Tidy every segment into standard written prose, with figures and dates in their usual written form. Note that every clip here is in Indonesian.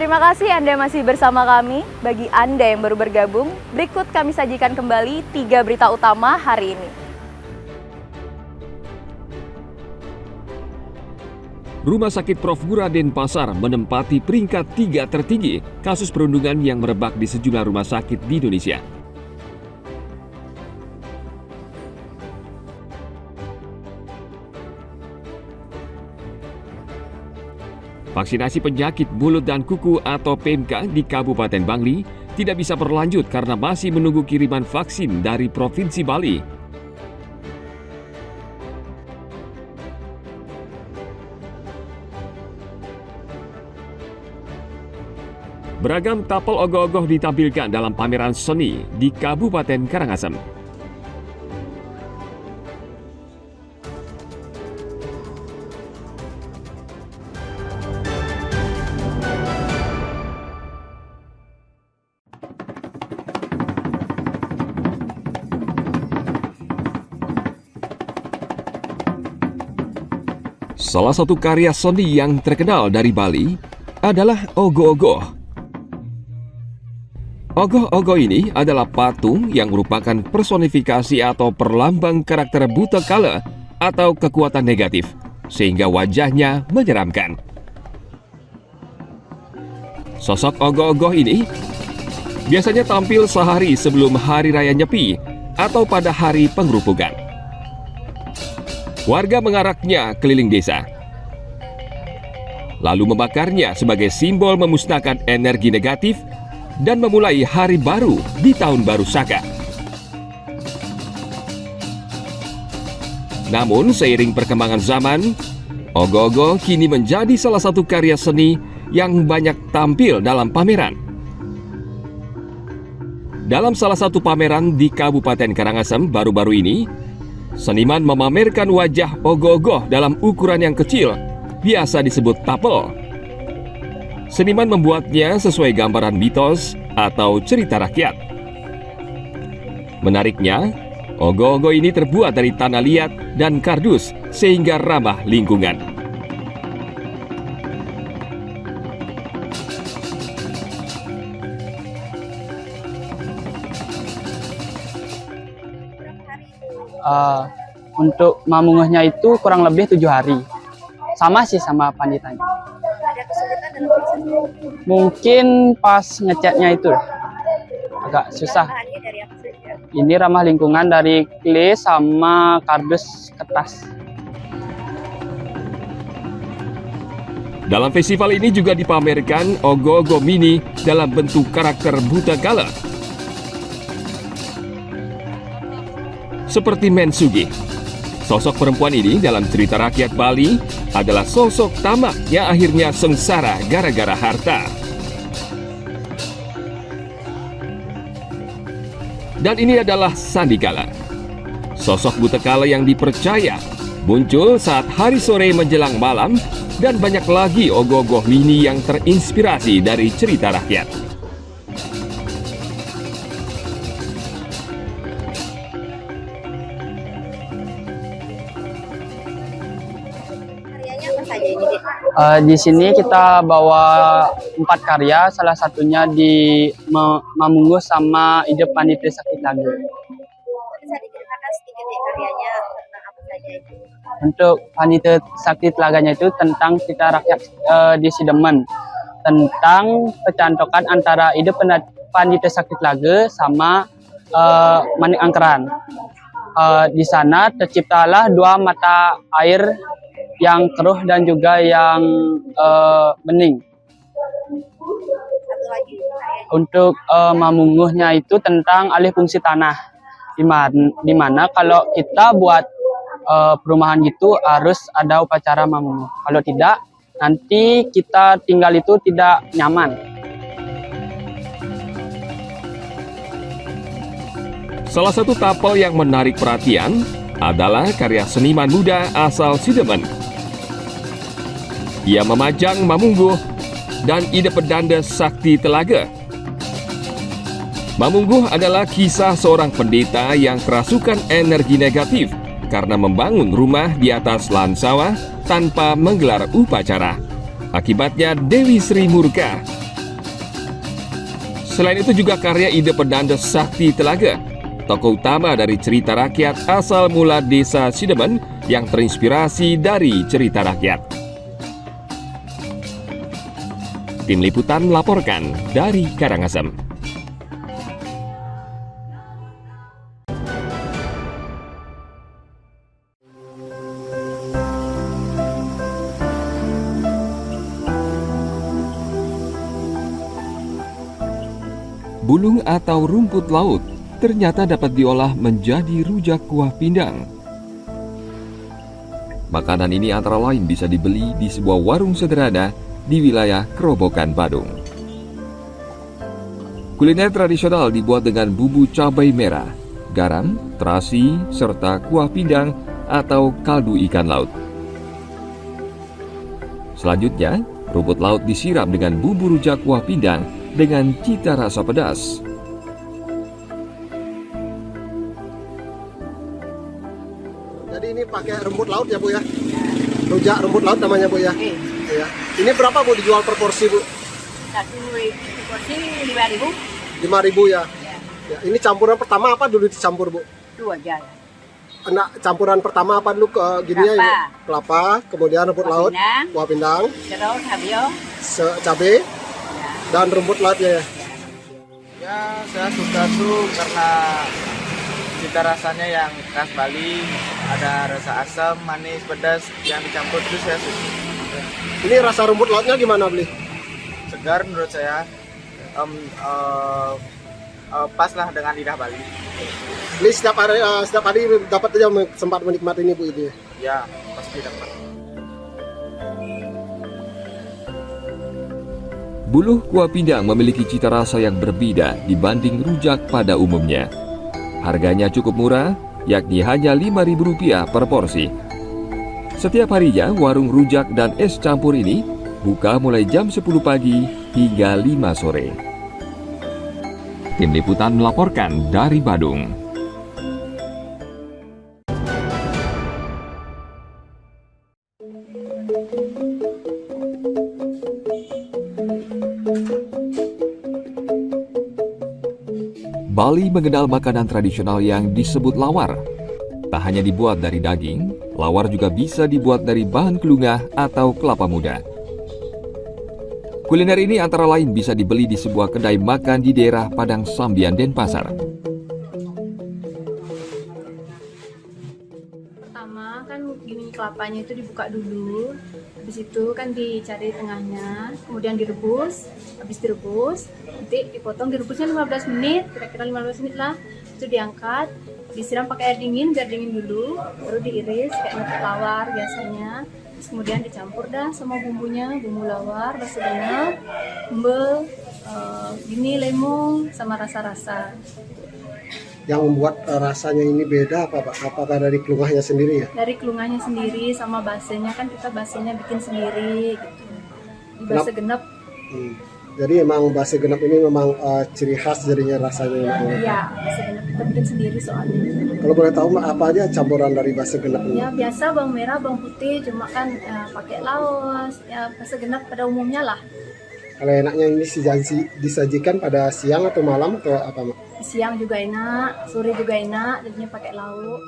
Terima kasih Anda masih bersama kami. Bagi Anda yang baru bergabung, berikut kami sajikan kembali 3 berita utama hari ini. Rumah Sakit Prof. Ngurah Denpasar menempati peringkat 3 tertinggi kasus perundungan yang merebak di sejumlah rumah sakit di Indonesia. Vaksinasi penyakit mulut dan kuku atau PMK di Kabupaten Bangli tidak bisa berlanjut karena masih menunggu kiriman vaksin dari Provinsi Bali. Beragam tapel ogoh-ogoh ditampilkan dalam pameran seni di Kabupaten Karangasem. Salah satu karya seni yang terkenal dari Bali adalah ogoh-ogoh. Ogoh-ogoh ini adalah patung yang merupakan personifikasi atau perlambang karakter buta kala atau kekuatan negatif, sehingga wajahnya menyeramkan. Sosok ogoh-ogoh ini biasanya tampil sehari sebelum Hari Raya Nyepi atau pada hari pengerupukan. Warga mengaraknya keliling desa, lalu membakarnya sebagai simbol memusnahkan energi negatif dan memulai hari baru di Tahun Baru Saka. Namun, seiring perkembangan zaman, ogoh-ogoh kini menjadi salah satu karya seni yang banyak tampil dalam pameran. Dalam salah satu pameran di Kabupaten Karangasem baru-baru ini, seniman memamerkan wajah ogoh-ogoh dalam ukuran yang kecil, biasa disebut tapel. Seniman membuatnya sesuai gambaran mitos atau cerita rakyat. Menariknya, ogoh-ogoh ini terbuat dari tanah liat dan kardus sehingga ramah lingkungan. Untuk mamunguhnya itu kurang lebih 7 hari. Sama sih sama panitannya. Ada kesulitan dalam proses Mungkin pas ngecatnya itu agak susah. bahannya dari apa saja? Ini ramah lingkungan dari clay sama kardus kertas. Dalam festival ini juga dipamerkan ogoh-ogoh mini dalam bentuk karakter buta kala. Seperti Mensugi, sosok perempuan ini dalam cerita rakyat Bali adalah sosok tamak yang akhirnya sengsara gara-gara harta. Dan ini adalah Sandikala, sosok buta kala yang dipercaya muncul saat hari sore menjelang malam, dan banyak lagi ogoh-ogoh mini yang terinspirasi dari cerita rakyat. Karyanya apa saja ini, Dek? Di sini kita bawa 4 karya, salah satunya di Mamunguh sama Ide Panitia Sakit Lagu. Bisa diceritakan sedikit deh karyanya tentang apa saja itu? Untuk Panitia Sakit Laganya itu tentang cerita rakyat di Sidemen, tentang pecantokan antara Ide Panitia Sakit Laga sama Manik Angkeran. Di sana terciptalah 2 mata air yang keruh dan juga yang bening. Satu lagi karyanya. Untuk mamunguhnya itu tentang alih fungsi tanah, di mana kalau kita buat perumahan gitu harus ada upacara mamunguh. Kalau tidak, nanti kita tinggal itu tidak nyaman. Salah satu tapel yang menarik perhatian adalah karya seniman muda asal Sidemen. Ia memajang Mamungguh dan Ide Pedanda Sakti Telaga. Mamungguh adalah kisah seorang pendeta yang kerasukan energi negatif karena membangun rumah di atas lahan sawah tanpa menggelar upacara. Akibatnya Dewi Sri murka Selain itu juga karya ide Penanda Sakti Telaga, tokoh utama dari cerita rakyat asal mula desa Sidemen yang terinspirasi dari cerita rakyat. Tim Liputan melaporkan dari Karangasem. Bulung atau rumput laut ternyata dapat diolah menjadi rujak kuah pindang. Makanan ini antara lain bisa dibeli di sebuah warung sederhana di wilayah Kerobokan, Badung. Kuliner tradisional dibuat dengan bumbu cabai merah, garam, terasi, serta kuah pindang atau kaldu ikan laut. Selanjutnya, rumput laut disiram dengan bumbu rujak kuah pindang dengan cita rasa pedas. Jadi ini pakai rumput laut ya Bu ya? Rujak rumput laut namanya Bu ya? Iya. Ini berapa Bu dijual per porsi Bu? Satu porsi 5.000. 5.000 ya? Ya. Ini campuran pertama apa dulu dicampur Bu? Dua aja. Campuran pertama apa dulu gini ya? Kelapa. Kelapa, kemudian rumput Kuah laut, pindang. kuah pindang, Terus habio. cabai, dan rumput lautnya ya? Ya, saya suka tuh karena cita rasanya yang khas Bali, ada rasa asam, manis, pedas yang dicampur itu saya suka. Ini rasa rumput lautnya gimana beli? Segar menurut saya, pas lah dengan lidah Bali. Ini setiap hari dapat aja sempat menikmati ini Bu ini. Ya, pasti dapat. Buluh kuah pindang memiliki cita rasa yang berbeda dibanding rujak pada umumnya. Harganya cukup murah, yakni hanya Rp5.000 per porsi. Setiap harinya, warung rujak dan es campur ini buka mulai jam 10 pagi hingga 5 sore. Tim Liputan melaporkan dari Badung. Bali mengenal makanan tradisional yang disebut lawar. Tak hanya dibuat dari daging, lawar juga bisa dibuat dari bahan kelungah atau kelapa muda. Kuliner ini antara lain bisa dibeli di sebuah kedai makan di daerah Padang Sambian, Denpasar. Pertama kan gini, kelapanya itu dibuka dulu, habis itu kan dicari tengahnya, kemudian direbus, habis direbus nanti dipotong, direbusnya 15 menit, kira-kira 15 menit lah, itu diangkat, disiram pakai air dingin biar dingin dulu, baru diiris kayak ngetik lawar biasanya. Terus kemudian dicampur dah sama bumbunya, bumbu lawar, basa genep, embel, gini lemon sama rasa-rasa. Yang membuat rasanya ini beda apa Pak? Apakah dari kelungahnya sendiri ya? Dari kelungahnya sendiri sama basenya kan kita basenya bikin sendiri gitu. Di basa genep. Jadi emang basa genep ini memang ciri khas jadinya rasanya. Iya, basa genep kita bikin sendiri soalnya. Kalau boleh tahu apa aja campuran dari basa genep ini? Ya biasa bawang merah, bawang putih, cuma kan pakai laos, ya basa genep pada umumnya lah. Kalau enaknya ini disajikan pada siang atau malam atau apa Mak? Siang juga enak, sore juga enak, jadinya pakai lauk.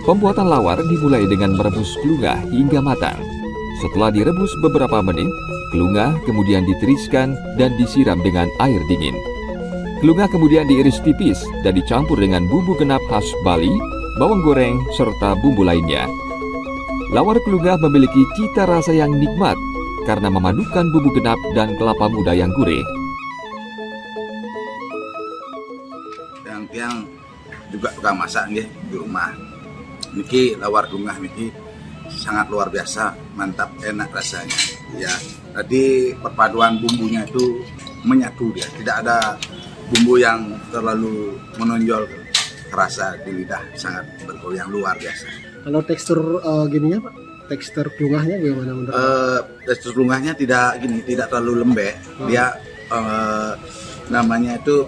Pembuatan lawar dimulai dengan merebus kelungah hingga matang. Setelah direbus beberapa menit, kelungah kemudian ditiriskan dan disiram dengan air dingin. Kelungah kemudian diiris tipis dan dicampur dengan bumbu genap khas Bali, bawang goreng, serta bumbu lainnya. Lawar kelungah memiliki cita rasa yang nikmat karena memadukan bumbu genap dan kelapa muda yang gurih. Yang juga tukang masak nih di rumah. Niki lawar kelungah niki sangat luar biasa, mantap, enak rasanya. Ya, tadi perpaduan bumbunya itu menyatu dia, tidak ada bumbu yang terlalu menonjol terasa di lidah, sangat bergoyang luar biasa. Kalau tekstur gininya Pak, tekstur kelungahnya bagaimana menurut? Tekstur kelungahnya tidak terlalu lembek, dia namanya itu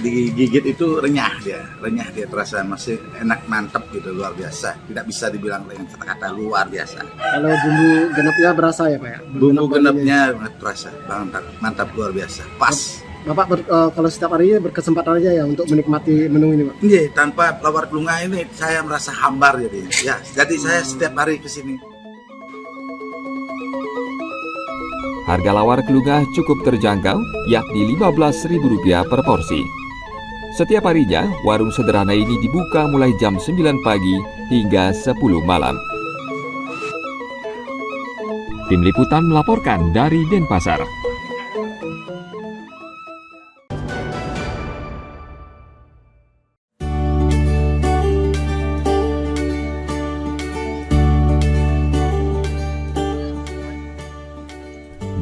digigit itu renyah dia terasa masih enak, mantap gitu, luar biasa. Tidak bisa dibilang dengan kata-kata luar biasa. Kalau bumbu genepnya berasa ya Pak ya? Bumbu genepnya terasa mantap luar biasa, pas. Bapak kalau setiap harinya berkesempatan aja ya untuk menikmati menu ini Pak? Iya, tanpa lawar kelungah ini saya merasa hambar jadi. Ya, jadi saya setiap hari ke sini. Harga lawar kelungah cukup terjangkau, yakni Rp15.000 per porsi. Setiap harinya, warung sederhana ini dibuka mulai jam 9 pagi hingga 10 malam. Tim Liputan melaporkan dari Denpasar.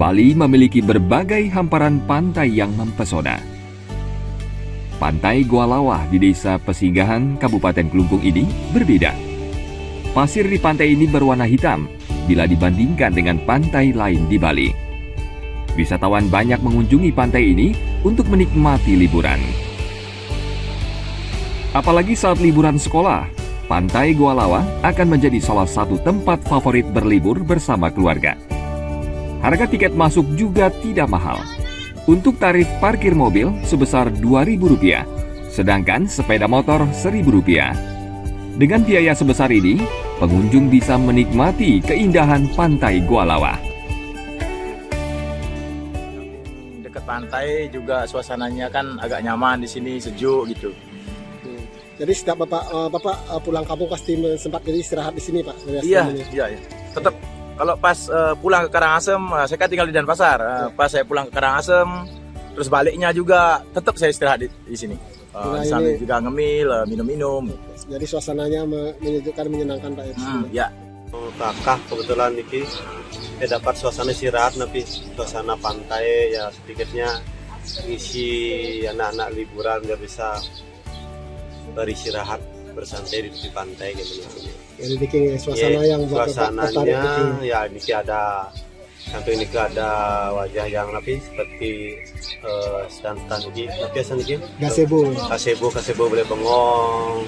Bali memiliki berbagai hamparan pantai yang mempesona. Pantai Goa Lawah di Desa Pesinggahan, Kabupaten Kelungkung ini berbeda. Pasir di pantai ini berwarna hitam bila dibandingkan dengan pantai lain di Bali. Wisatawan banyak mengunjungi pantai ini untuk menikmati liburan. Apalagi saat liburan sekolah, Pantai Goa Lawah akan menjadi salah satu tempat favorit berlibur bersama keluarga. Harga tiket masuk juga tidak mahal. Untuk tarif parkir mobil sebesar Rp2.000, sedangkan sepeda motor Rp1.000. Dengan biaya sebesar ini, pengunjung bisa menikmati keindahan Pantai Goa Lawah. Dekat pantai juga suasananya kan agak nyaman di sini, sejuk gitu. Jadi setiap Bapak pulang kampung pasti sempat jadi istirahat di sini Pak? Iya. Tetap kalau pas pulang ke Karangasem, saya kan tinggal di Denpasar. Pas saya pulang ke Karangasem, terus baliknya juga tetap saya istirahat di sini. Di sana juga ngemil, minum-minum. Jadi suasananya menyejukkan, menyenangkan Pak ya. Kakak kebetulan Niki dapat suasana istirahat, tapi suasana pantai ya sedikitnya ngisi anak-anak liburan biar bisa beristirahat bersantai di pantai gitu. Jadi bikin suasana yang suasananya ya Niki ada sampai Niki ada wajah yang seperti santan Niki biasa Niki gasebo boleh bengong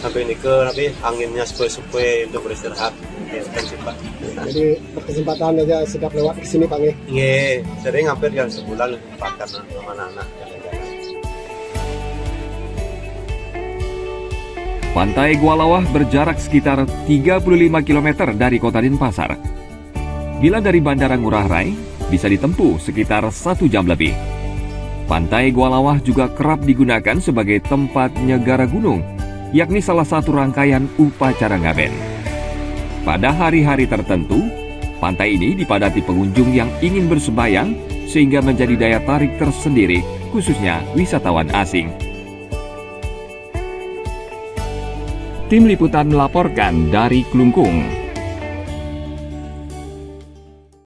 sampai Niki anginnya sepoi untuk beristirahat kan sih Pak. Jadi berkesempatan aja sedap lewat ke sini Pak Iya, sering hampir yang sebulan pakai sama anak-anak. Pantai Goa Lawah berjarak sekitar 35 km dari kota Denpasar. Bila dari Bandara Ngurah Rai, bisa ditempuh sekitar 1 jam lebih. Pantai Goa Lawah juga kerap digunakan sebagai tempat nyegara gunung, yakni salah satu rangkaian upacara ngaben. Pada hari-hari tertentu, pantai ini dipadati pengunjung yang ingin bersembayang sehingga menjadi daya tarik tersendiri, khususnya wisatawan asing. Tim Liputan melaporkan dari Kelungkung.